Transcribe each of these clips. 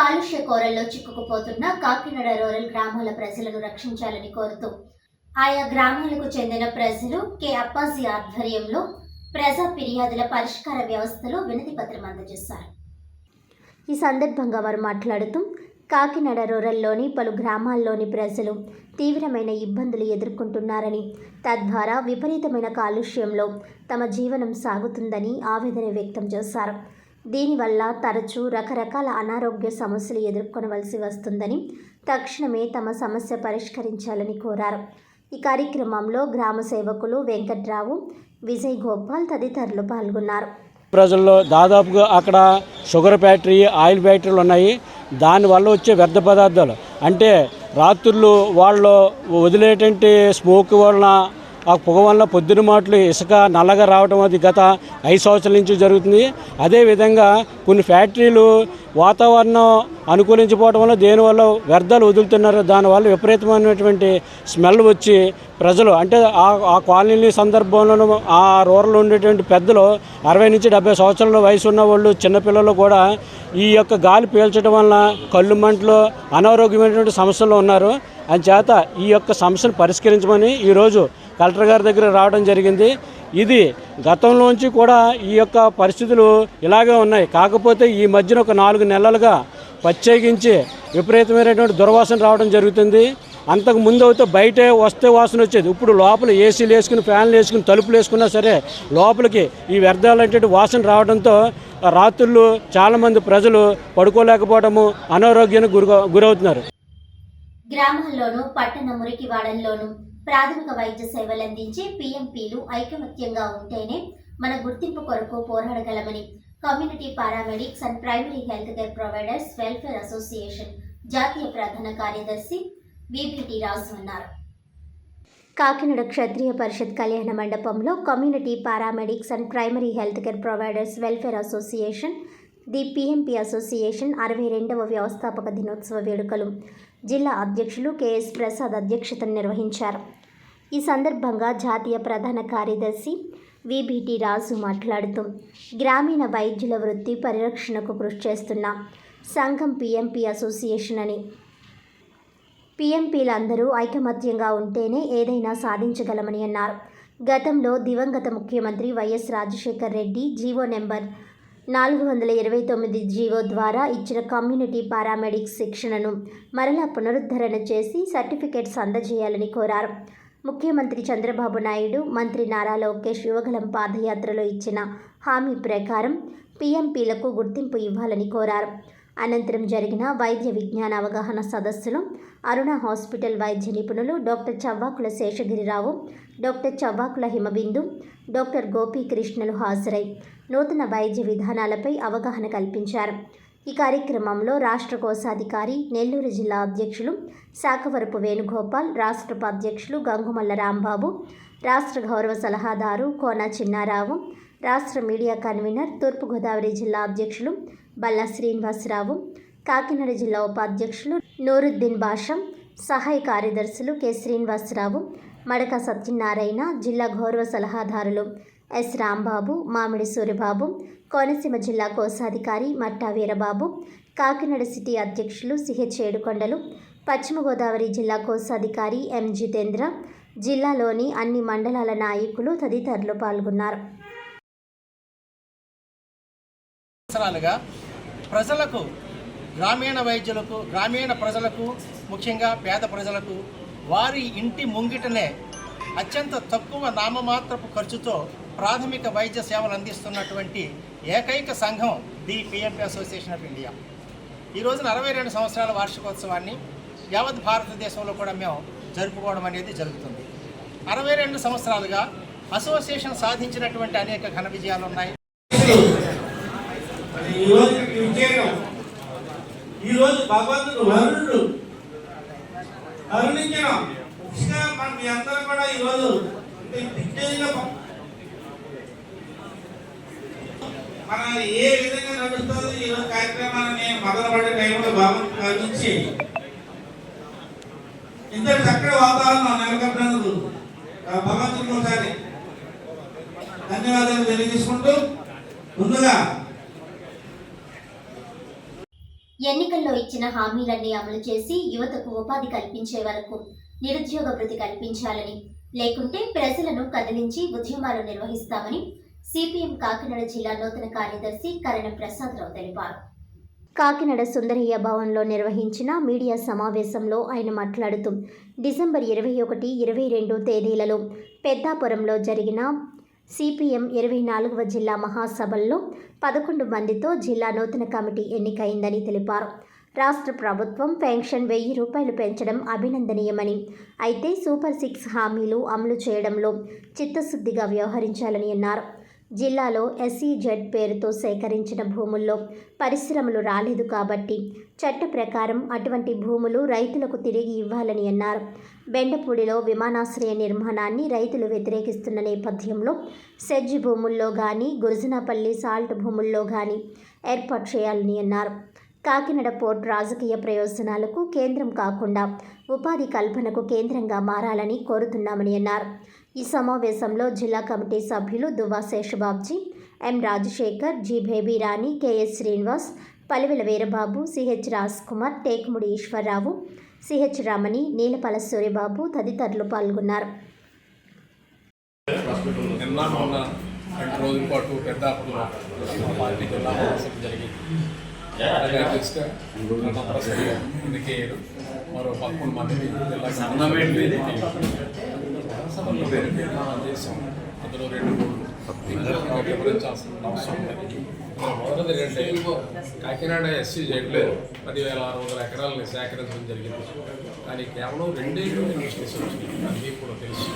కాలుష్య కోరల్లో చిక్కుకుపోతున్న కాకినాడ రూరల్ గ్రామాల ప్రజలను రక్షించాలని కోరుతూ ఆయా గ్రామాలకు చెందిన ప్రజలు కె అప్పాజీ ఆధ్వర్యంలో ప్రజా ఫిర్యాదుల పరిష్కార వ్యవస్థలో వినతి పత్రం అందజేశారు. ఈ సందర్భంగా వారు మాట్లాడుతూ కాకినాడ రూరల్లోని పలు గ్రామాల్లోని ప్రజలు తీవ్రమైన ఇబ్బందులు ఎదుర్కొంటున్నారని, తద్వారా విపరీతమైన కాలుష్యంలో తమ జీవనం సాగుతుందని ఆవేదన వ్యక్తం చేశారు. దీనివల్ల తరచూ రకరకాల అనారోగ్య సమస్యలు ఎదుర్కొనవలసి వస్తుందని, తక్షణమే తమ సమస్య పరిష్కరించాలని కోరారు. ఈ కార్యక్రమంలో గ్రామ సేవకులు వెంకట్రావు, విజయ్ గోపాల్ తదితరులు పాల్గొన్నారు. ప్రజల్లో దాదాపుగా అక్కడ షుగర్ ఫ్యాక్టరీ, ఆయిల్ ఫ్యాక్టరీలు ఉన్నాయి. దానివల్ల వచ్చే వ్యర్థ పదార్థాలు అంటే రాత్రులు వాళ్ళు వదిలేటువంటి స్మోక్ వలన, ఆ పొగ వల్ల పొద్దున మాటలు ఇసుక నల్లగా రావడం అది గత 5 సంవత్సరాల నుంచి జరుగుతుంది. అదేవిధంగా కొన్ని ఫ్యాక్టరీలు వాతావరణం అనుకూలించిపోవడం వల్ల దేనివల్ల వ్యర్థాలు వదులుతున్నారు. దానివల్ల విపరీతమైనటువంటి స్మెల్ వచ్చి ప్రజలు అంటే ఆ కాలనీ సందర్భంలో ఆ రూరల్ ఉండేటువంటి పెద్దలు 60 నుంచి 70 సంవత్సరాల వయసు ఉన్న వాళ్ళు, చిన్నపిల్లలు కూడా ఈ యొక్క గాలి పీల్చడం వలన కళ్ళు మంటలు, అనారోగ్యమైనటువంటి సమస్యలు ఉన్నారు. అందుచేత ఈ యొక్క సమస్యను పరిష్కరించమని ఈరోజు కలెక్టర్ గారి దగ్గర రావడం జరిగింది. ఇది గతంలోంచి కూడా ఈ యొక్క పరిస్థితులు ఇలాగే ఉన్నాయి. కాకపోతే ఈ మధ్యన ఒక 4 నెలలుగా ప్రత్యేకించి విపరీతమైనటువంటి దుర్వాసన రావడం జరుగుతుంది. అంతకు ముందు అయితే బయటే వస్తే వాసన వచ్చేది. ఇప్పుడు లోపల ఏసీలు వేసుకుని, ఫ్యాన్లు వేసుకుని, తలుపులు వేసుకున్నా సరే లోపలికి ఈ వ్యర్థాలు అంటే వాసన రావడంతో రాత్రులు చాలామంది ప్రజలు పడుకోలేకపోవడము, అనారోగ్యానికి గురవుతున్నారు. గ్రామాల్లోనూ పట్టణ మురికివాడల్లోనూ ప్రాథమిక వైద్య సేవలు అందించే PMPలు ఐకమత్యంగా ఉంటేనే మన గుర్తింపు కొరకు పోరాడగలమని community paramedics and primary health care providers welfare association జాతీయ ప్రధాన కార్యదర్శి VBT రాజు అన్నారు. కాకినాడ క్షత్రియ పరిషత్ కళ్యాణ మండపంలో community paramedics and primary health care providers welfare association the PMP association 62వ వ్యవస్థాపక దినోత్సవ వేడుకలు జిల్లా అధ్యక్షులు KS ప్రసాద్ అధ్యక్షతను నిర్వహించారు. ఈ సందర్భంగా జాతీయ ప్రధాన కార్యదర్శి VBT రాజు మాట్లాడుతూ గ్రామీణ వైద్యుల వృత్తి పరిరక్షణకు కృషి చేస్తున్న సంఘం PMP అసోసియేషన్ అని, PMPలందరూ ఐకమత్యంగా ఉంటేనే ఏదైనా సాధించగలమని అన్నారు. గతంలో దివంగత ముఖ్యమంత్రి YS Rajasekhar Reddy GO number 429 GO ద్వారా ఇచ్చిన కమ్యూనిటీ పారామెడిక్స్ శిక్షణను మరలా పునరుద్ధరణ చేసి సర్టిఫికేట్స్ అందజేయాలని కోరారు. ముఖ్యమంత్రి చంద్రబాబు నాయుడు, మంత్రి నారా లోకేష్ యువగలం పాదయాత్రలో ఇచ్చిన హామీ ప్రకారం PMPలకు గుర్తింపు ఇవ్వాలని కోరారు. అనంతరం జరిగిన వైద్య విజ్ఞాన అవగాహన సదస్సులో అరుణ హాస్పిటల్ వైద్య నిపుణులు doctor Chavvakula Seshagirirao, doctor Chavvakula Himabindu, doctor గోపీకృష్ణలు హాజరై నూతన వైద్య విధానాలపై అవగాహన కల్పించారు. ఈ కార్యక్రమంలో రాష్ట్ర కోశాధికారి, నెల్లూరు జిల్లా అధ్యక్షులు శాఖవరపు వేణుగోపాల్, రాష్ట్ర ఉపాధ్యక్షులు గంగుమల్ల రాంబాబు, రాష్ట్ర గౌరవ సలహాదారు కోన చిన్నారావు, రాష్ట్ర మీడియా కన్వీనర్ తూర్పుగోదావరి జిల్లా అధ్యక్షులు బల్లా శ్రీనివాసరావు, కాకినాడ జిల్లా ఉపాధ్యక్షులు నూరుద్దీన్ బాషం, సహాయ కార్యదర్శులు కె శ్రీనివాసరావు, మడక సత్యనారాయణ, జిల్లా గౌరవ సలహాదారులు ఎస్ రాంబాబు, మామిడి సూరిబాబు, కోనసీమ జిల్లా కోశాధికారి మట్టా వీరబాబు, కాకినాడ సిటీ అధ్యక్షులు CH ఏడుకొండలు, పశ్చిమ గోదావరి జిల్లా కోశాధికారి M జితేంద్ర, జిల్లాలోని అన్ని మండలాల నాయకులు తదితరులు పాల్గొన్నారు. ప్రజలకు, గ్రామీణ వైద్యులకు, గ్రామీణ ప్రజలకు, ముఖ్యంగా పేద ప్రజలకు వారి ఇంటి ముంగిటనే అత్యంత తక్కువ నామమాత్రపు ఖర్చుతో ప్రాథమిక వైద్య సేవలు అందిస్తున్నటువంటి ఏకైక సంఘం the PMP association of India. ఈ రోజున 62 సంవత్సరాల వార్షికోత్సవాన్ని యావత్ భారతదేశంలో కూడా మేము జరుపుకోవడం అనేది జరుగుతుంది. 62 సంవత్సరాలుగా అసోసియేషన్ సాధించినటువంటి అనేక ఘన విజయాలు ఉన్నాయి. ఈరోజు భగవంతుడు వరుణుడు కరుణించిన మన మీ అందరూ కూడా ఈరోజు మన ఏ విధంగా నడుస్తుందో ఈరోజు కార్యక్రమాన్ని నేను మొదలుపడే టైంలో భగవంతుడు కరుణించి ఇంతటి చక్కటి వాతావరణం నెలకొల్పినందుకు భగవంతుడికి ఒకసారి ధన్యవాదాలు తెలియజేసుకుంటూ ముందుగా ఎన్నికల్లో ఇచ్చిన హామీలన్నీ అమలు చేసి యువతకు ఉపాధి కల్పించే వరకు నిరుద్యోగ భృతి కల్పించాలని, లేకుంటే ప్రజలను కదిలించి ఉద్యమాలు నిర్వహిస్తామని సిపిఎం కాకినాడ జిల్లా నూతన కార్యదర్శి కరణం ప్రసాదరావు తెలిపారు. కాకినాడ సుందరయ్య భవన్లో నిర్వహించిన మీడియా సమావేశంలో ఆయన మాట్లాడుతూ డిసెంబర్ 21, 22 తేదీలలో పెద్దాపురంలో జరిగిన సిపిఎం 24వ జిల్లా మహాసభల్లో 11 మందితో జిల్లా నూతన కమిటీ ఎన్నికైందని తెలిపారు. రాష్ట్ర ప్రభుత్వం పెన్షన్ 1000 రూపాయలు పెంచడం అభినందనీయమని, అయితే సూపర్ 6 హామీలు అమలు చేయడంలో చిత్తశుద్ధిగా వ్యవహరించాలని అన్నారు. జిల్లాలో SEZ పేరుతో సేకరించిన భూముల్లో పరిశ్రమలు రాలేదు కాబట్టి చట్ట ప్రకారం అటువంటి భూములు రైతులకు తిరిగి ఇవ్వాలని అన్నారు. బెండపూడిలో విమానాశ్రయ నిర్మాణాన్ని రైతులు వ్యతిరేకిస్తున్న నేపథ్యంలో సెడ్జ్ భూముల్లో కానీ, గురుజనపల్లి సాల్ట్ భూముల్లో కానీ ఏర్పాటు చేయాలని అన్నారు. కాకినాడ పోర్ట్ రాజకీయ ప్రయోజనాలకు కేంద్రం కాకుండా ఉపాధి కల్పనకు కేంద్రంగా మారాలని కోరుతున్నామని అన్నారు. ఈ సమావేశంలో జిల్లా కమిటీ సభ్యులు Duvva Seshababji, M Rajasekhar, G Baby Rani, KS Srinivas, Palivela Veerababu, CH Rajkumar, Tekumudi Eswararao, CH Ramani, Neelapala Suryababu తదితరులు పాల్గొన్నారు. నిన్న మొన్న 2 రోజుల పాటు పెద్దాపురంలో పార్టీ జిల్లా మహాసభ జరిగింది. ఎన్నికయ్యారు. మరో 11 మందిని మహాసభలో పేరు చేసాం. అందులో 2 రోజులు వివరించాల్సిన అవసరం ఉంది. మొదటిది ఏంటంటే కాకినాడ SEZలో 10,600 ఎకరాలని సేకరించడం జరిగింది. కానీ కేవలం 2 ఇన్వెస్టిగేషన్ వచ్చింది. అది కూడా తెలుసు.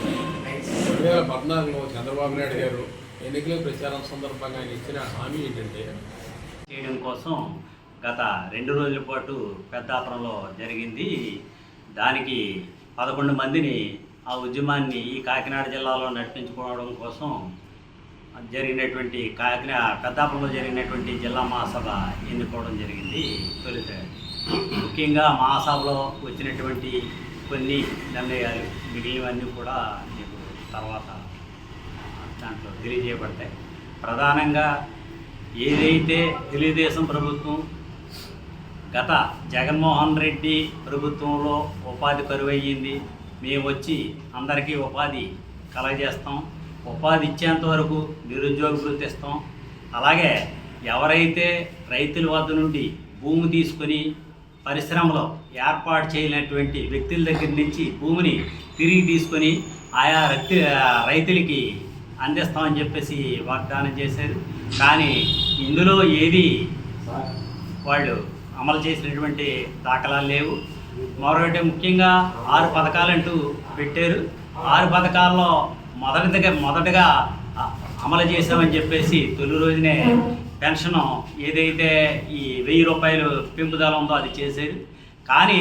2014లో చంద్రబాబు నాయుడు గారు ఎన్నికల ప్రచారం సందర్భంగా ఆయన ఇచ్చిన హామీ ఏంటంటే చేయడం కోసం గత 2 రోజుల పాటు పెద్దాపురంలో జరిగింది. దానికి 11 మందిని ఆ ఉద్యమాన్ని ఈ కాకినాడ జిల్లాలో నడిపించుకోవడం కోసం జరిగినటువంటి పెద్దాపురంలో జరిగినటువంటి జిల్లా మహాసభ ఎన్నుకోవడం జరిగింది. తొలుత ముఖ్యంగా మహాసభలో వచ్చినటువంటి కొన్ని నిర్ణయాలు మిగిలినవన్నీ కూడా మీకు తర్వాత దాంట్లో తెలియజేయబడతాయి. ప్రధానంగా ఏదైతే తెలుగుదేశం ప్రభుత్వం గత జగన్మోహన్ రెడ్డి ప్రభుత్వంలో ఉపాధి కరువయ్యింది, మేము వచ్చి అందరికీ ఉపాధి కలగజేస్తాం, ఉపాధి ఇచ్చేంత వరకు నిరుద్యోగ భృతి ఇస్తాం, అలాగే ఎవరైతే రైతుల వద్ద నుండి భూమి తీసుకొని పరిశ్రమలో ఏర్పాటు చేయనటువంటి వ్యక్తుల దగ్గర నుంచి భూమిని తిరిగి తీసుకొని ఆయా రైతులకి అందిస్తామని చెప్పేసి వాగ్దానం చేశారు. కానీ ఇందులో ఏది వాళ్ళు అమలు చేసినటువంటి దాఖలాలు లేవు. మరొకటి ముఖ్యంగా 6 పథకాలంటూ పెట్టారు. 6 పథకాల్లో మొదటగా అమలు చేసామని చెప్పేసి తొలి రోజునే పెన్షన్ ఏదైతే ఈ 1000 రూపాయలు పెంపుదల ఉందో అది చేశారు. కానీ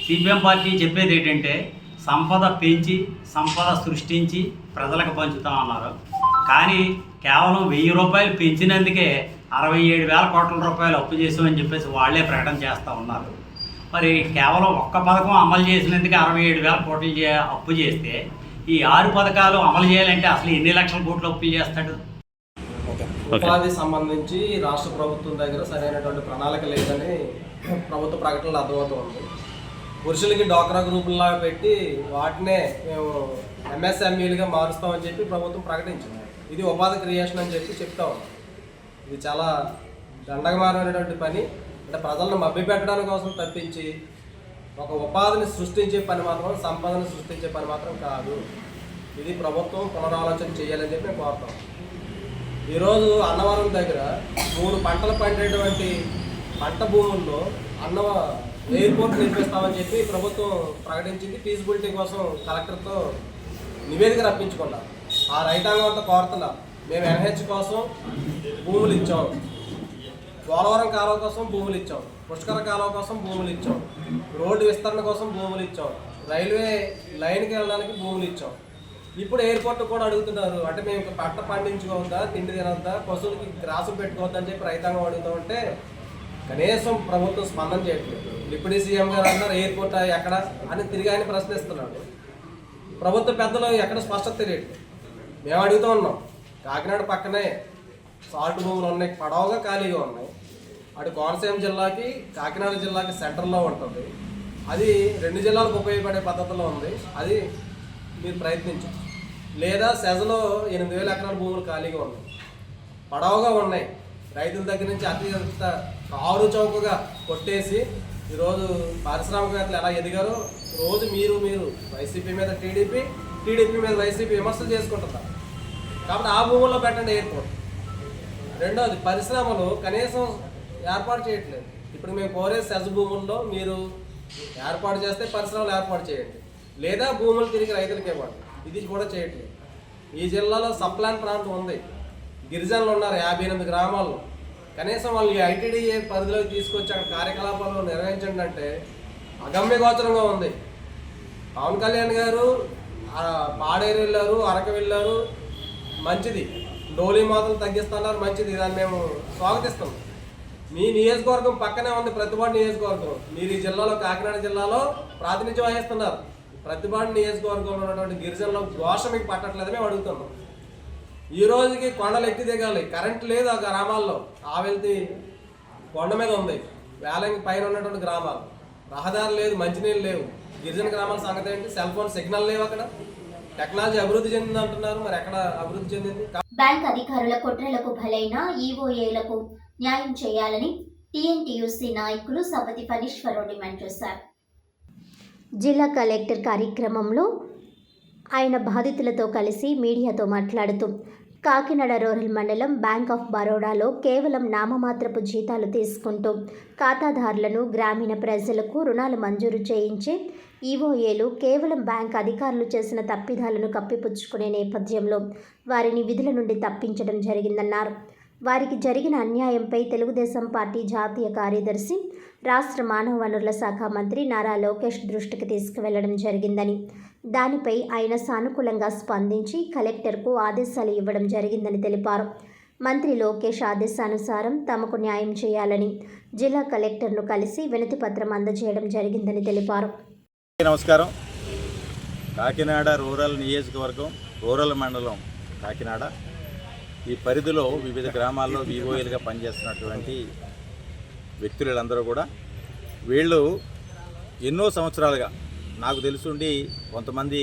సిపిఎం పార్టీ చెప్పేది ఏంటంటే సంపద పెంచి సంపద సృష్టించి ప్రజలకు పంచుతామన్నారు. కానీ కేవలం 1000 రూపాయలు పెంచినందుకే 67,000 కోట్ల రూపాయలు అప్పు చేసామని చెప్పేసి వాళ్లే ప్రకటన చేస్తూ ఉన్నారు. మరి కేవలం ఒక్క పథకం అమలు చేసినందుకే 67,000 కోట్లు అప్పు చేస్తే ఈ 6 పథకాలు అమలు చేయాలంటే అసలు ఎన్ని లక్షల కోట్లు అప్పులు చేస్తాడు? ఉపాధి సంబంధించి రాష్ట్ర ప్రభుత్వం దగ్గర సరైనటువంటి ప్రణాళిక లేదని ప్రభుత్వ ప్రకటనలు అర్థమవుతుంది. పురుషులకి డ్వాక్రా గ్రూపుల్లాగా పెట్టి వాటినే మేము MSMEలుగా మారుస్తామని చెప్పి ప్రభుత్వం ప్రకటించింది. ఇది ఉపాధి క్రియేషన్ అని చెప్పి చెప్తా ఉన్నాం. ఇది చాలా దండగమారైనటువంటి పని. అంటే ప్రజలను మభ్యపెట్టడం కోసం తప్పించి ఒక ఉపాధిని సృష్టించే పని మాత్రం, సంపదను సృష్టించే పని మాత్రం కాదు. ఇది ప్రభుత్వం పునరాలోచన చేయాలని చెప్పి మేము కోరుతాం. ఈరోజు అన్నవరం దగ్గర 3 పంటలు పండేటువంటి పంట భూముల్లో ఎయిర్పోర్ట్ నిర్మిస్తామని చెప్పి ప్రభుత్వం ప్రకటించింది. ఫీజిబిలిటీ కోసం కలెక్టర్తో నివేదిక రప్పించుకున్నాం. ఆ రైతాంగం అంతా కోరుతున్నాం. మేము NH కోసం భూములు ఇచ్చాం, పోలవరం కాలువ కోసం భూములు ఇచ్చాం, పుష్కర కాలువ కోసం భూములు ఇచ్చాం, రోడ్డు విస్తరణ కోసం భూములు ఇచ్చాం, రైల్వే లైన్కి వెళ్ళడానికి భూములు ఇచ్చాం. ఇప్పుడు ఎయిర్పోర్ట్ కూడా అడుగుతున్నారు. అంటే మేము పంట పండించుకోవద్దా, తిండి తినొద్దా, పశువులకి గ్రాసం పెట్టుకోవద్దా అని చెప్పి రైతాంగం అడుగుతామంటే కనీసం ప్రభుత్వం స్పందన చేయట్లేదు. డిప్యూటీ సీఎం గారు అన్నారు ఎయిర్పోర్ట్ ఎక్కడ అని తిరిగి ఆయన ప్రశ్నిస్తున్నాడు. ప్రభుత్వ పెద్దలు ఎక్కడ స్పష్టత తెలియట్లేదు. మేము అడుగుతూ ఉన్నాం. కాకినాడ పక్కనే సాల్ట్ భూములు ఉన్నాయి, పడవగా ఖాళీగా ఉన్నాయి. అటు కోనసీమ జిల్లాకి కాకినాడ జిల్లాకి సెంటర్లో ఉంటుంది. అది 2 జిల్లాలకు ఉపయోగపడే పద్ధతిలో ఉంది. అది మీరు ప్రయత్నించండి. లేదా సెజలో 8,000 ఎకరాల భూములు ఖాళీగా ఉన్నాయి, పడవగా ఉన్నాయి. రైతుల దగ్గర నుంచి అత్యంత కారు చౌకగా కొట్టేసి ఈరోజు పారిశ్రామికవేత్తలు ఎలా ఎదిగారో రోజు మీరు వైసీపీ మీద టీడీపీ మీద వైసీపీ విమర్శలు చేసుకుంటున్నారు. కాబట్టి ఆ భూముల్లో పెట్టండి ఎయిర్పోర్ట్. రెండోది, పరిశ్రమలు కనీసం ఏర్పాటు చేయట్లేదు. ఇప్పుడు మేము కోరే సెజ భూముల్లో మీరు ఏర్పాటు చేస్తే పరిశ్రమలు ఏర్పాటు చేయండి, లేదా భూములు తిరిగి రైతులకి ఇవ్వండి. ఇది కూడా చేయట్లేదు. ఈ జిల్లాలో సప్లాన్ ప్రాంతం ఉంది, గిరిజనులు ఉన్నారు 58 గ్రామాల్లో. కనీసం వాళ్ళు ఐటీడీఏ పరిధిలోకి తీసుకొచ్చి అక్కడ కార్యకలాపాలు నిర్వహించండి అంటే అగమ్యగోచరంగా ఉంది. పవన్ కళ్యాణ్ గారు పాడేరు వెళ్ళారు, అరకు వెళ్ళారు, మంచిది. డోలీ మాతలు తగ్గిస్తున్నారు, మంచిది. దాన్ని మేము స్వాగతిస్తాం. మీ నియోజకవర్గం పక్కనే ఉంది ప్రతిపాడు నియోజకవర్గం. మీరు ఈ జిల్లాలో కాకినాడ జిల్లాలో ప్రాతినిధ్యం వహిస్తున్నారు. ప్రతిపాడు నియోజకవర్గంలో ఉన్నటువంటి గిరిజనుల ఘోష మీకు పట్టట్లేదు, మేము అడుగుతున్నాం. ఈ రోజుకి కొండలు ఎక్కి దిగాలి, కరెంట్ లేదు ఆ గ్రామాల్లో. ఆవెల్తి కొండ మీద ఉంది, వేలంకి పైన ఉన్నటువంటి గ్రామాలు. రహదారి లేదు, మంచినీళ్ళు లేవు. గిరిజన గ్రామాల సంగతి ఏంటి? సెల్ ఫోన్ సిగ్నల్ లేవు. అక్కడ టెక్నాలజీ అభివృద్ధి చెందింది అంటున్నారు, మరి ఎక్కడ అభివృద్ధి చెందింది? బ్యాంక్ అధికారుల కుట్రలకు బలైన ఈఓఏలకు న్యాయం చేయాలని టీఎన్టీయూసీ నాయకులు సబతి ఫణీశ్వరరావు డిమాండ్ చేశారు. జిల్లా కలెక్టర్ కార్యక్రమంలో ఆయన బాధితులతో కలిసి మీడియాతో మాట్లాడుతూ కాకినాడ రూరల్ మండలం బ్యాంక్ ఆఫ్ బరోడాలో కేవలం నామమాత్రపు జీతాలు తీసుకుంటూ ఖాతాదారులను, గ్రామీణ ప్రజలకు రుణాలు మంజూరు చేయించే ఈఓఏలు కేవలం బ్యాంక్ అధికారులు చేసిన తప్పిదాలను కప్పిపుచ్చుకునే నేపథ్యంలో వారిని విధుల నుండి తప్పించడం జరిగిందన్నారు. వారికి జరిగిన అన్యాయంపై తెలుగుదేశం పార్టీ జాతీయ కార్యదర్శి, రాష్ట్ర మానవ వనరుల శాఖ మంత్రి నారా లోకేష్ దృష్టికి తీసుకువెళ్లడం జరిగిందని, దానిపై ఆయన సానుకూలంగా స్పందించి కలెక్టర్కు ఆదేశాలు ఇవ్వడం జరిగిందని తెలిపారు. మంత్రి లోకేష్ ఆదేశానుసారం తమకు న్యాయం చేయాలని జిల్లా కలెక్టర్ను కలిసి వినతి పత్రం అందజేయడం జరిగిందని తెలిపారు. నమస్కారం. కాకినాడ రూరల్ నియోజకవర్గం, రూరల్ మండలం కాకినాడ, ఈ పరిధిలో వివిధ గ్రామాల్లో విఓఏలుగా పనిచేస్తున్నటువంటి వ్యక్తులందరూ కూడా వీళ్ళు ఎన్నో సంవత్సరాలుగా నాకు తెలుసుండి కొంతమంది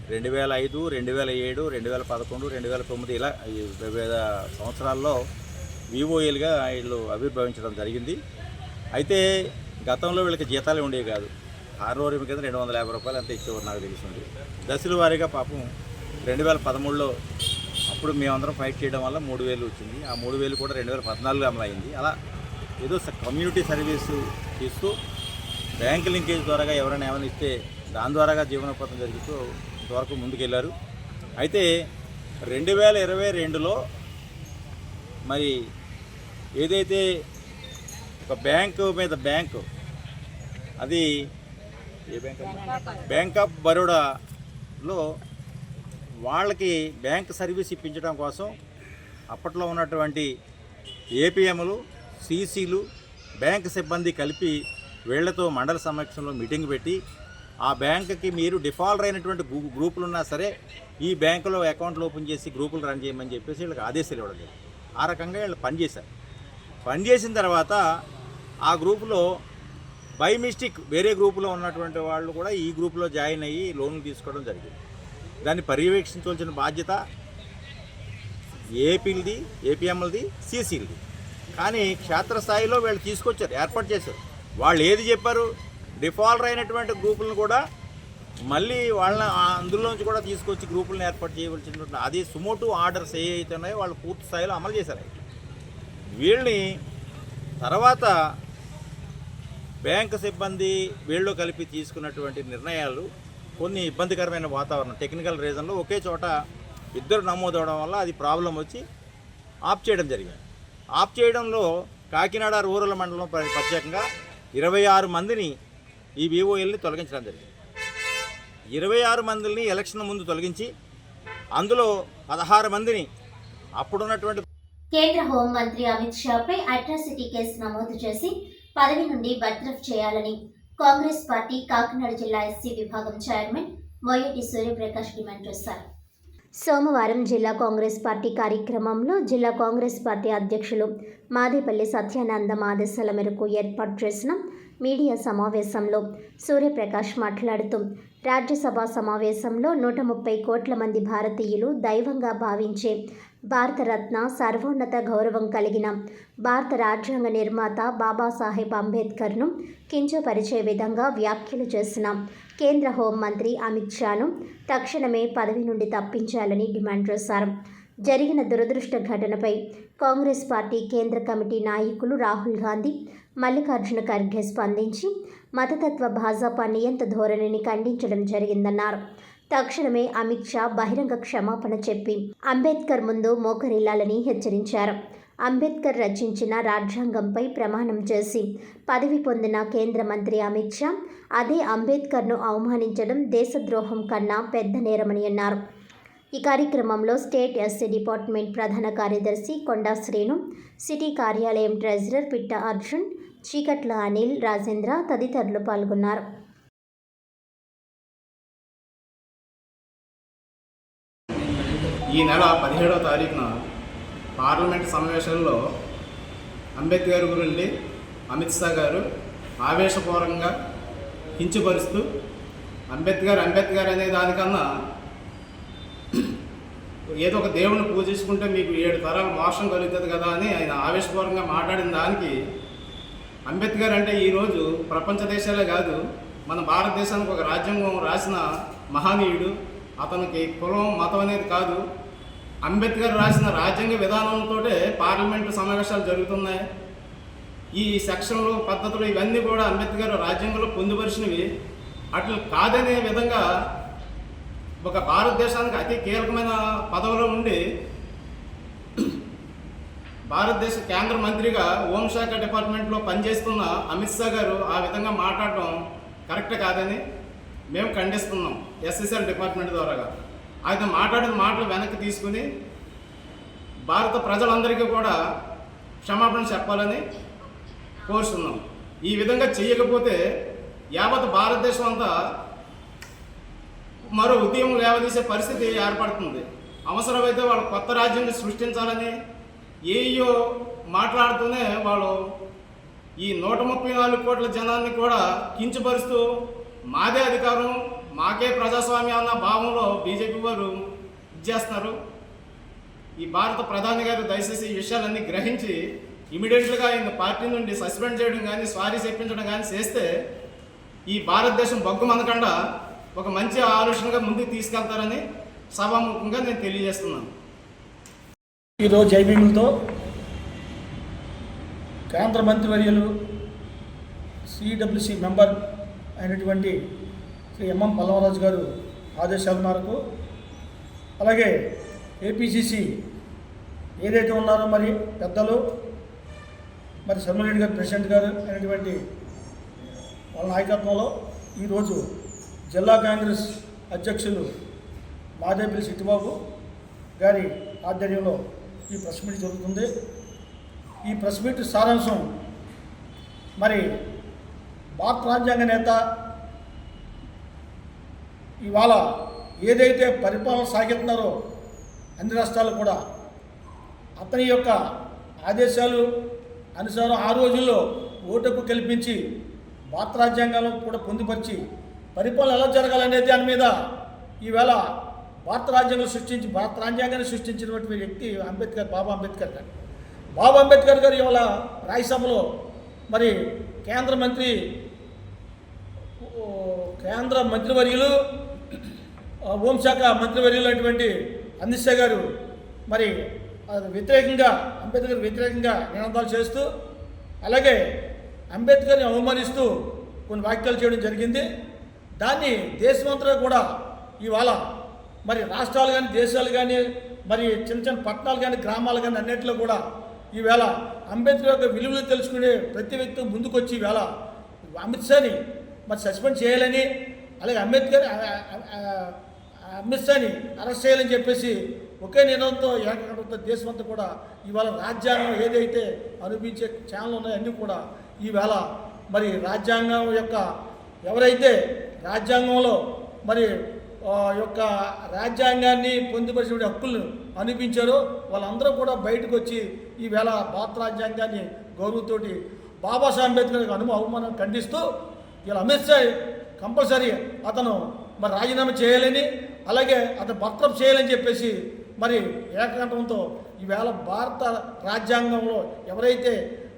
2005, 2007, 2011, 2009 ఇలా వివిధ సంవత్సరాల్లో విఓఏలుగా వీళ్ళు ఆవిర్భవించడం జరిగింది. అయితే గతంలో వీళ్ళకి జీతాలు ఉండేవి కాదు. హార్నోరియం కింద 250 రూపాయలు అంత ఇచ్చేవారు నాకు తెలిసింది. దశల వారీగా పాపం 2013లో అప్పుడు మేమందరం ఫైట్ చేయడం వల్ల 3,000 వచ్చింది. ఆ 3,000 కూడా 2014లో అమలైంది. అలా ఏదో కమ్యూనిటీ సర్వీసు ఇస్తూ బ్యాంక్ లింకేజ్ ద్వారా ఎవరైనా ఏమైనా ఇస్తే దాని ద్వారాగా జీవనోపాతం జరుగుతూ ఇంతవరకు ముందుకెళ్ళారు. అయితే 2022లో మరి ఏదైతే ఒక బ్యాంకు మీద బ్యాంకు, అది ఏ బ్యాంక్? బ్యాంక్ ఆఫ్ బరోడాలో వాళ్ళకి బ్యాంక్ సర్వీస్ ఇప్పించడం కోసం అప్పట్లో ఉన్నటువంటి ఏపీఎంలు, సీసీలు, బ్యాంక్ సిబ్బంది కలిపి వీళ్లతో మండల సమక్షంలో మీటింగ్ పెట్టి ఆ బ్యాంకుకి మీరు డిఫాల్ట్ అయినటువంటి గ్రూపులు ఉన్నా సరే ఈ బ్యాంకులో అకౌంట్లు ఓపెన్ చేసి గ్రూపులు రన్ చేయమని చెప్పేసి వీళ్ళకి ఆదేశాలు ఇవ్వడం లేదు. ఆ రకంగా వీళ్ళు పనిచేశారు. పనిచేసిన తర్వాత ఆ గ్రూపులో బై మిస్టేక్ వేరే గ్రూపులో ఉన్నటువంటి వాళ్ళు కూడా ఈ గ్రూపులో జాయిన్ అయ్యి లోన్లు తీసుకోవడం జరిగింది. దాన్ని పర్యవేక్షించవలసిన బాధ్యత ఏపీలది, ఏపీఎంలది, సీసీలది. కానీ క్షేత్రస్థాయిలో వీళ్ళు తీసుకొచ్చారు, ఏర్పాటు చేశారు. వాళ్ళు ఏది చెప్పారు? డిఫాల్ట్ అయినటువంటి గ్రూపులను కూడా మళ్ళీ వాళ్ళని అందులోంచి కూడా తీసుకొచ్చి గ్రూపులను ఏర్పాటు చేయవలసినటువంటి అది సుమోటో ఆర్డర్స్ ఏ అయితే ఉన్నాయో వాళ్ళు పూర్తి స్థాయిలో అమలు చేశారు. వీళ్ళని తర్వాత బ్యాంకు సిబ్బంది వీళ్ళు కలిపి తీసుకున్నటువంటి నిర్ణయాలు కొన్ని ఇబ్బందికరమైన వాతావరణం, టెక్నికల్ రీజన్లో ఒకే చోట ఇద్దరు నమోదవడం వల్ల అది ప్రాబ్లం వచ్చి ఆఫ్ చేయడం జరిగింది. ఆఫ్ చేయడంలో కాకినాడ రూరల్ మండలం ప్రత్యేకంగా 26 మందిని ఈ విఓఎల్ని తొలగించడం జరిగింది. 26 మందిని ఎలక్షన్ ముందు తొలగించి అందులో 16 మందిని అప్పుడున్నటువంటి కేంద్ర హోంమంత్రి అమిత్ షాపై అట్రాసిటీ కేసు నమోదు చేసి పదవి నుండి బర్తరఫ్ చేయాలని కాంగ్రెస్ పార్టీ కాకినాడ జిల్లా ఎస్సీ విభాగం చైర్మన్ మోయటి సూర్యప్రకాష్ డిమాండ్ చేశారు. సోమవారం జిల్లా కాంగ్రెస్ పార్టీ కార్యక్రమంలో జిల్లా కాంగ్రెస్ పార్టీ అధ్యక్షులు మాదేపల్లి సత్యానందం ఆదేశాల మేరకు ఏర్పాటు చేసిన మీడియా సమావేశంలో సూర్యప్రకాష్ మాట్లాడుతూ రాజ్యసభ సమావేశంలో 130 కోట్ల మంది భారతీయులు దైవంగా భావించే భారతరత్న సర్వోన్నత గౌరవం కలిగిన భారత రాజ్యాంగ నిర్మాత బాబాసాహెబ్ అంబేద్కర్ను కించపరిచే విధంగా వ్యాఖ్యలు చేసిన కేంద్ర హోంమంత్రి అమిత్ షాను తక్షణమే పదవి నుండి తప్పించాలని డిమాండ్ చేశారు. జరిగిన దురదృష్ట ఘటనపై కాంగ్రెస్ పార్టీ కేంద్ర కమిటీ నాయకులు రాహుల్ గాంధీ, మల్లికార్జున ఖర్గే స్పందించి మతతత్వ భాజపా నియంత ధోరణిని ఖండించడం జరిగిందన్నారు. తక్షణమే అమిత్ షా బహిరంగ క్షమాపణ చెప్పి అంబేద్కర్ ముందు మోకరిల్లాలని హెచ్చరించారు. అంబేద్కర్ రచించిన రాజ్యాంగంపై ప్రమాణం చేసి పదవి పొందిన కేంద్ర మంత్రి అమిత్ షా అదే అంబేద్కర్ను అవమానించడం దేశద్రోహం కన్నా పెద్ద నేరమని అన్నారు. ఈ కార్యక్రమంలో స్టేట్ ఎస్సీ డిపార్ట్మెంట్ ప్రధాన కార్యదర్శి కొండా శ్రీను, సిటీ కార్యాలయం ట్రెజరర్ పిట్ట అర్జున్, చీకట్ల అనిల్, రాజేంద్ర తదితరులు పాల్గొన్నారు. ఈ నెల 17వ తారీఖున పార్లమెంట్ సమావేశంలో అంబేద్కర్ గురించి అమిత్ షా గారు ఆవేశపూర్వకంగా కించపరుస్తూ అంబేద్కర్ అనే దానికన్నా ఏదో ఒక దేవుని పూజించుకుంటే మీకు 7 తరాలు మోక్షం కలుగుతుంది కదా అని ఆయన ఆవేశపూర్వకంగా మాట్లాడిన దానికి అంబేద్కర్ అంటే ఈరోజు ప్రపంచ దేశాలే కాదు, మన భారతదేశానికి ఒక రాజ్యాంగం రాసిన మహనీయుడు. అతనికి కులం మతం అనేది కాదు. అంబేద్కర్ రాసిన రాజ్యాంగ విధానంతో పార్లమెంటు సమావేశాలు జరుగుతున్నాయి. ఈ సెక్షన్లు పద్ధతులు ఇవన్నీ కూడా అంబేద్కర్ రాజ్యాంగంలో పొందుపరిచినవి. అట్లా కాదనే విధంగా ఒక భారతదేశానికి అతి కీలకమైన పదవిలో ఉండి భారతదేశ కేంద్ర మంత్రిగా హోంశాఖ డిపార్ట్మెంట్లో పనిచేస్తున్న అమిత్ షా గారు ఆ విధంగా మాట్లాడటం కరెక్ట్ కాదని మేము ఖండిస్తున్నాం. ఎస్ఎస్ఎల్ డిపార్ట్మెంట్ ద్వారాగా ఆయన మాట్లాడిన మాటలు వెనక్కి తీసుకుని భారత ప్రజలందరికీ కూడా క్షమాపణ చెప్పాలని కోరుతున్నాం. ఈ విధంగా చేయకపోతే యావత్ భారతదేశం అంతా మరో ఉద్యమం లేవదీసే పరిస్థితి ఏర్పడుతుంది. అవసరమైతే వాళ్ళు కొత్త రాజ్యాన్ని సృష్టించాలని ఏయో మాట్లాడుతూనే వాళ్ళు ఈ 134 కోట్ల జనాన్ని కూడా కించపరుస్తూ మాదే అధికారం, మాకే ప్రజాస్వామ్యం అన్న భావంలో బీజేపీ వారు ఇచ్చేస్తున్నారు. ఈ భారత ప్రధాని గారు దయచేసి ఈ విషయాలన్నీ గ్రహించి ఇమీడియట్గా ఆయన పార్టీ నుండి సస్పెండ్ చేయడం కానీ సారీ చెప్పించడం కానీ చేస్తే ఈ భారతదేశం బొగ్గుమనకుండా ఒక మంచి ఆలోచనగా ముందుకు తీసుకెళ్తారని సభాముఖంగా నేను తెలియజేస్తున్నాను. ఈరోజు జైభీములతో కేంద్ర మంత్రివర్యులు సిడబ్ల్యూసి మెంబర్ అయినటువంటి శ్రీ ఎంఎం పల్లవరాజు గారు ఆదేశాల మేరకు, అలాగే ఏపీసీసీ ఏదైతే ఉన్నారో మరి పెద్దలు మరి శర్మరెడ్డి గారు ప్రెసిడెంట్ గారు అయినటువంటి వాళ్ళ నాయకత్వంలో ఈరోజు జిల్లా కాంగ్రెస్ అధ్యక్షులు మాదేపల్లి సిట్టిబాబు గారి ఆధ్వర్యంలో ఈ ప్రెస్ మీట్ జరుగుతుంది. ఈ ప్రెస్ మీట్ సారాంశం మరి భారత రాజ్యాంగ నేత ఇవాళ ఏదైతే పరిపాలన సాగిస్తున్నారో అన్ని రాష్ట్రాలు కూడా అతని యొక్క ఆదేశాలు అనుసారం ఆ రోజుల్లో ఓటుకు కల్పించి భారత రాజ్యాంగంలో కూడా పొందుపరిచి పరిపాలన ఎలా జరగాలనే దాని మీద ఈవేళ భారత రాజ్యాంగాన్ని సృష్టించినటువంటి వ్యక్తి అంబేద్కర్, బాబా అంబేద్కర్ గారు. బాబా అంబేద్కర్ గారు ఇవాళ రాజ్యసభలో మరి కేంద్ర మంత్రివర్యులు హోంశాఖ మంత్రివర్యులు అటువంటి అమిత్ షా గారు మరి వ్యతిరేకంగా అంబేద్కర్ వ్యతిరేకంగా నినాదాలు చేస్తూ అలాగే అంబేద్కర్ని అవమానిస్తూ కొన్ని వ్యాఖ్యలు చేయడం జరిగింది. దాన్ని దేశమంతటా కూడా ఇవాళ మరి రాష్ట్రాలు కానీ దేశాలు కానీ మరి చిన్న చిన్న పట్టణాలు కానీ గ్రామాలు కానీ అన్నింటిలో కూడా ఈవేళ అంబేద్కర్ యొక్క విలువలు తెలుసుకునే ప్రతి వ్యక్తి ముందుకొచ్చి ఈవేళ అమిత్ షాని మరి సస్పెండ్ చేయాలని, అలాగే అమిత్ షాని అరెస్ట్ చేయాలని చెప్పేసి ఒకే నిర్ణయంతో ఏకకంఠంతో దేశమంతా కూడా ఇవాళ రాజ్యాంగం ఏదైతే అనిపించే ఛానల్ ఉన్నాయో అన్నీ కూడా ఈవేళ మరి రాజ్యాంగం యొక్క ఎవరైతే రాజ్యాంగంలో మరి యొక్క రాజ్యాంగాన్ని పొందుపరిచిన హక్కులను అనిపించారో వాళ్ళందరూ కూడా బయటకు వచ్చి ఈవేళ భారత రాజ్యాంగాన్ని గౌరవంతోటి బాబాసాహెబ్ అంబేద్కర్ అవమానం ఖండిస్తూ ఇలా అమిత్ షా కంపల్సరీ అతను మరి రాజీనామా చేయాలని, అలాగే అతను బర్తరఫ్ చేయాలని చెప్పేసి మరి ఏకకంఠంతో ఈవేళ భారత రాజ్యాంగంలో ఎవరైతే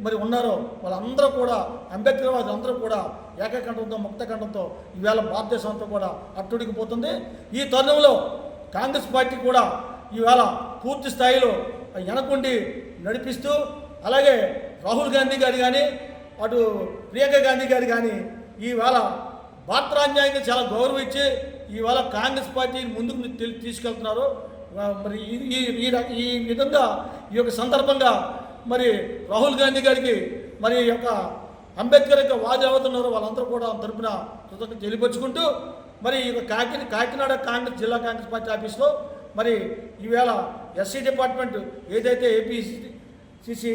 మరి ఉన్నారో వాళ్ళందరూ కూడా అంబేద్కర్ వాళ్ళందరూ కూడా ఏకకంఠంతో ముక్తకంఠంతో ఈవేళ భారతదేశం అంతా కూడా అట్టుడికిపోతుంది. ఈ తరుణంలో కాంగ్రెస్ పార్టీ కూడా ఈవేళ పూర్తి స్థాయిలో వెనకుండి నడిపిస్తూ, అలాగే రాహుల్ గాంధీ గారు కానీ అటు ప్రియాంక గాంధీ గారు కానీ ఈవేళ భారత రాజ్యాంగాన్ని చాలా గౌరవం ఇచ్చి ఈవేళ కాంగ్రెస్ పార్టీని ముందుకు తీసుకెళ్తున్నారు. మరి ఈ విధంగా ఈ యొక్క సందర్భంగా మరి రాహుల్ గాంధీ గారికి మరి యొక్క అంబేద్కర్ యొక్క వాది అవుతున్నారు వాళ్ళందరూ కూడా తరపున కృతజ్ఞత తెలియపరుచుకుంటూ మరి ఈ కాకినాడ కాంగ్రెస్ జిల్లా కాంగ్రెస్ పార్టీ ఆఫీస్లో మరి ఈవేళ ఎస్సీ డిపార్ట్మెంట్ ఏదైతే ఏపీసీసీ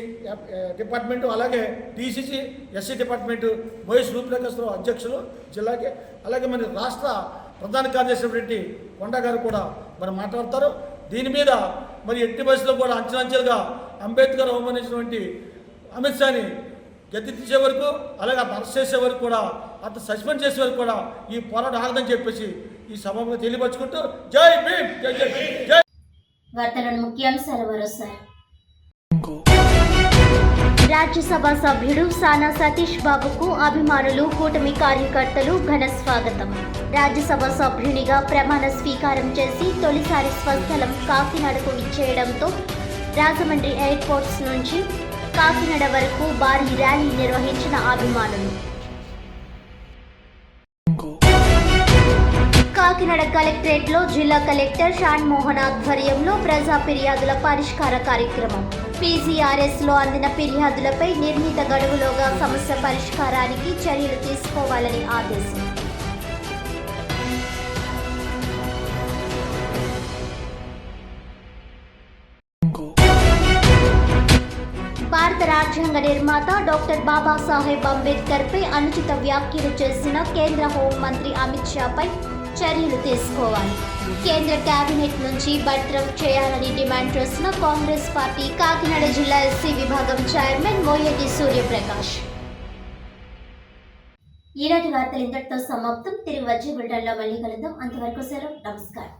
డిపార్ట్మెంటు, అలాగే టీసీసీ ఎస్సీ డిపార్ట్మెంటు వైఎస్ రూపరేఖలో అధ్యక్షులు జిల్లాకి, అలాగే మరి రాష్ట్ర ప్రధాన కార్యదర్శి రెడ్డి కొండ గారు కూడా మరి మాట్లాడతారు. దీని మీద మరి ఎట్టి బస్సులో కూడా అంచెలంచెలుగా అంబేద్కర్ అవమానించినటువంటి అమిత్ షాని గద్దె వరకు, అలాగే అతను అరెస్ట్ చేసే వరకు కూడా, అతను సస్పెండ్ చేసే వరకు కూడా ఈ పోరాటం ఆగదని చెప్పేసి ఈ సభలో తెలియపరుచుకుంటూ జై భీమ్, జై జై జై. వార్తలను ముఖ్యాంశాలు మరోసారి. రాజ్యసభ సభ్యుడు సానా సతీష్ బాబుకు అభిమానులు, కూటమి కార్యకర్తలు ఘన స్వాగతం. రాజ్యసభ సభ్యునిగా ప్రమాణ స్వీకారం చేసి తొలిసారి స్వస్థలం కాకినాడకు ఇచ్చేయడంతో రాజమండ్రి ఎయిర్పోర్ట్స్ నుంచి కాకినాడ వరకు భారీ ర్యాలీ నిర్వహించిన అభిమానులు. కాకినాడ కలెక్టరేట్లో జిల్లా కలెక్టర్ షాన్ మోహన్ ఆధ్వర్యంలో ప్రజా ఫిర్యాదుల పరిష్కార కార్యక్రమం. పీజీఆర్ఎస్లో అందిన ఫిర్యాదులపై నిర్ణీత గడువులోగా సమస్య పరిష్కారానికి చర్యలు తీసుకోవాలని ఆదేశం. భారత రాజ్యాంగ నిర్మాత డాక్టర్ బాబాసాహెబ్ అంబేద్కర్పై అనుచిత వ్యాఖ్యలు చేసిన కేంద్ర హోంమంత్రి అమిత్ షాపై చర్యలు తీసుకోవాలి. కేంద్ర కేబినెట్ నుంచి బర్తరఫ్ చేయాలని డిమాండ్ చేసిన కాంగ్రెస్ పార్టీ కాకినాడ జిల్లా ఎస్సీ విభాగం చైర్మన్ మోయటి సూర్యప్రకాష్. ఈనాటి వార్తలు ఇంతటితో సమాప్తం. తిరిగి వచ్చే బులెటిన్లో మళ్ళీ కలుద్దాం. అంతవరకు సెలవు. నమస్కారం.